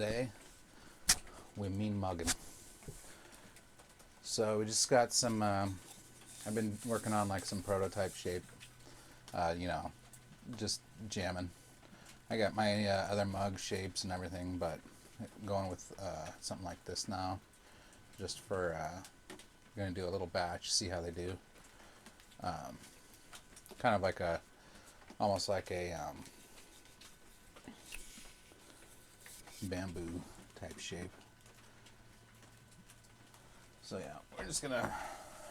today. We mean mugging. So we just got some, I've been working on like some prototype shape, just jamming. I got my other mug shapes and everything, but going with something like this now, just for, going to do a little batch, see how they do. Kind of like almost like a bamboo type shape. So yeah, we're just gonna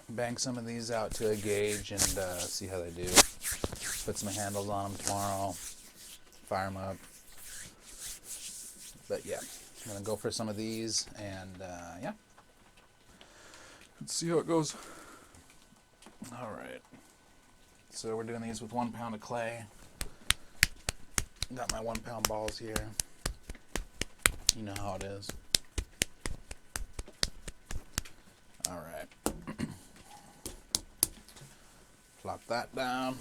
bang some of these out to a gauge and see how they do. Put some handles on them tomorrow, fire them up. But yeah, I'm gonna go for some of these and yeah, let's see how it goes. All right, so we're doing these with 1 pound of clay. Got my 1 pound balls here. You know how it is. All right. Plop that down.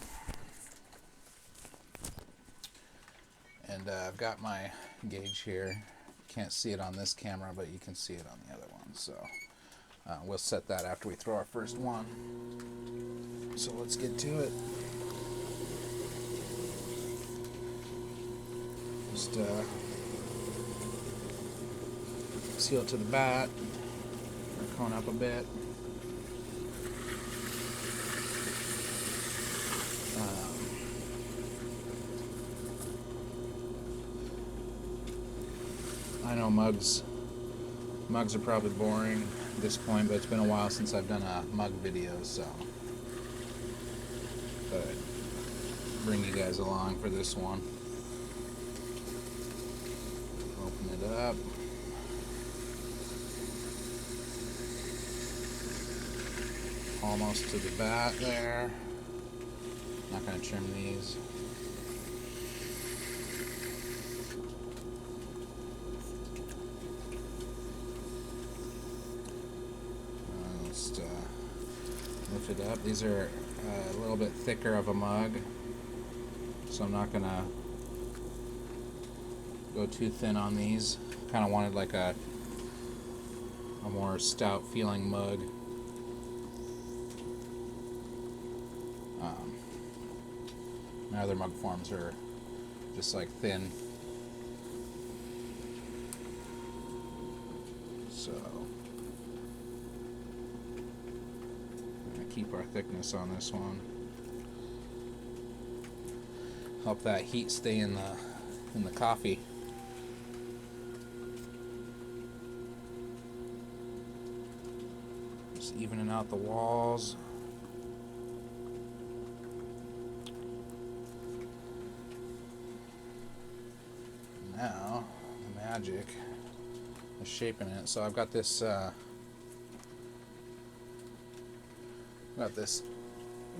And I've got my gauge here. Can't see it on this camera, but you can see it on the other one. So we'll set that after we throw our first one. So let's get to it. Just seal it to the bat. Cone up a bit. I know mugs are probably boring at this point, but it's been a while since I've done a mug video, so but bring you guys along for this one. Open it up. Almost to the bat there. Not going to trim these. Just lift it up. These are a little bit thicker of a mug, so I'm not going to go too thin on these. Kind of wanted like a more stout feeling mug. My other mug forms are just like thin. So we're gonna keep our thickness on this one. Help that heat stay in the coffee. Just evening out the walls. Now, the magic is shaping it. So I've got this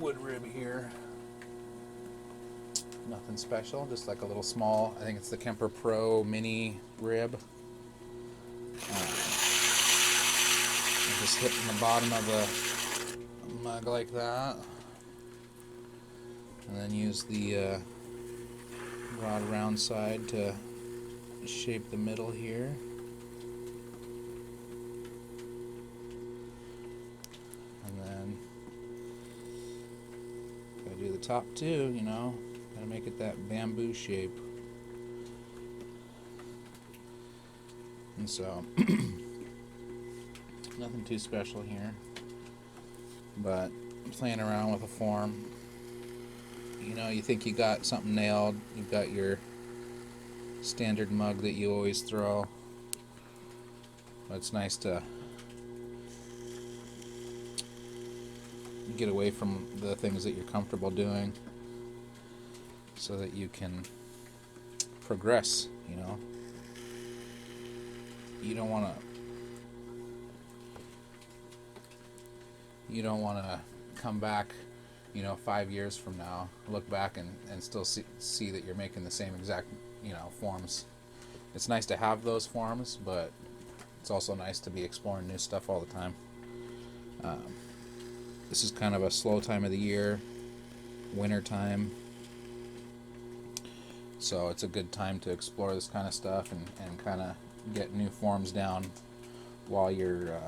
wood rib here. Nothing special, just like a little small, I think it's the Kemper Pro mini rib. Just hitting the bottom of the mug like that. And then use the rod round side to shape the middle here. And then gotta do the top too, gotta make it that bamboo shape. And so nothing too special here, but playing around with a form. You think you got something nailed, you've got your standard mug that you always throw, but it's nice to get away from the things that you're comfortable doing so that you can progress. You don't want to come back 5 years from now, look back and still see that you're making the same exact forms. It's nice to have those forms, but it's also nice to be exploring new stuff all the time. This is kind of a slow time of the year, winter time, so it's a good time to explore this kind of stuff and kind of get new forms down while you're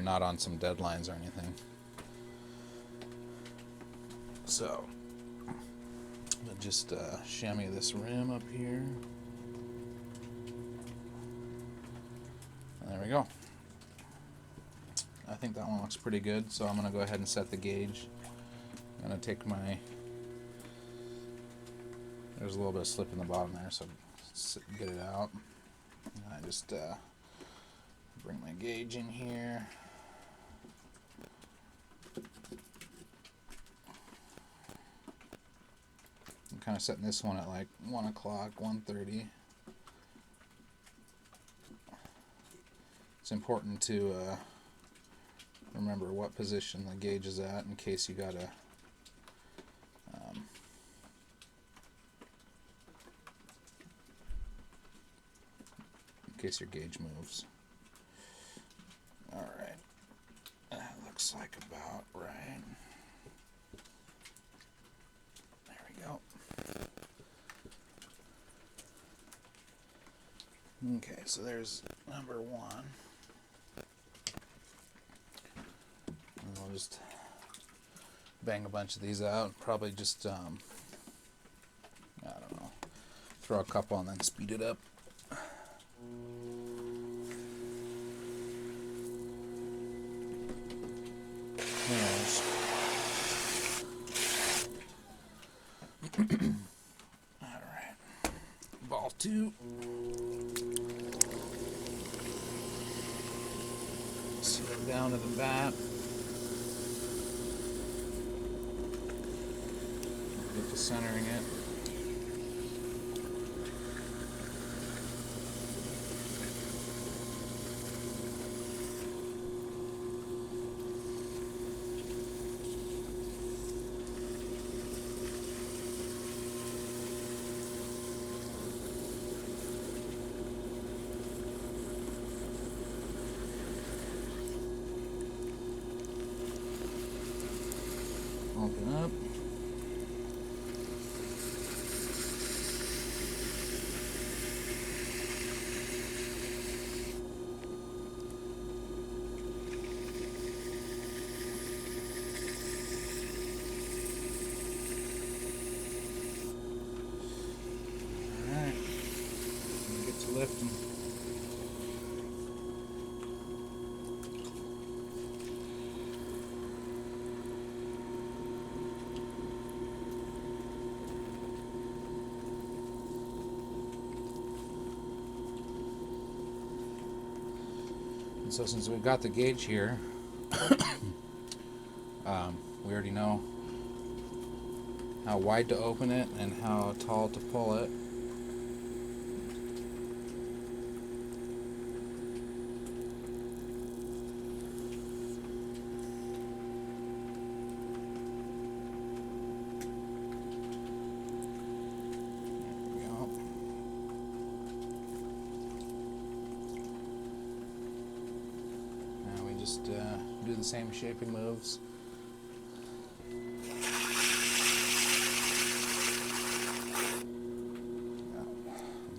not on some deadlines or anything. So I'll just chamois this rim up here. And there we go. I think that one looks pretty good, so I'm going to go ahead and set the gauge. I'm going to take my... There's a little bit of slip in the bottom there, so get it out. And I just bring my gauge in here. I'm kind of setting this one at like 1 o'clock, 1:30. It's important to remember what position the gauge is at in case you gotta in case your gauge moves. Alright, that looks like about right. There we go. Okay, so there's number 1. And we'll just bang a bunch of these out. Probably just, I don't know, throw a couple and then speed it up. Anyways. Alright. Ball 2. Set it down to the bat. Get to centering it. Open up. Alright. Get to lifting. So since we've got the gauge here, we already know how wide to open it and how tall to pull it. Do the same shaping moves.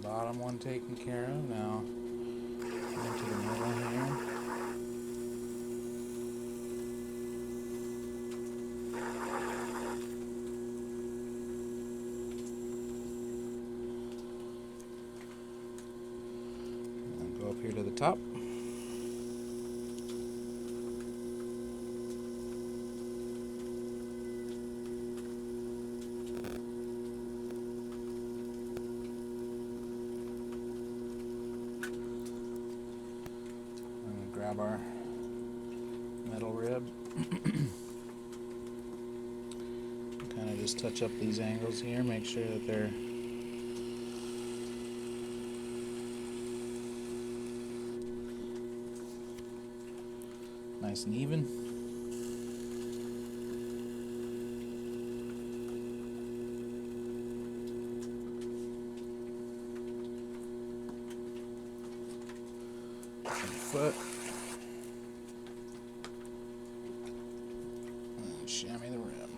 Bottom one taken care of. Now into the middle here. And go up here to the top. Grab our metal rib. Kind of just touch up these angles here, make sure that they're nice and even. Foot. And chamois the rim.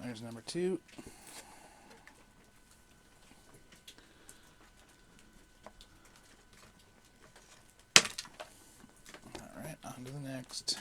There's number 2. Alright, on to the next.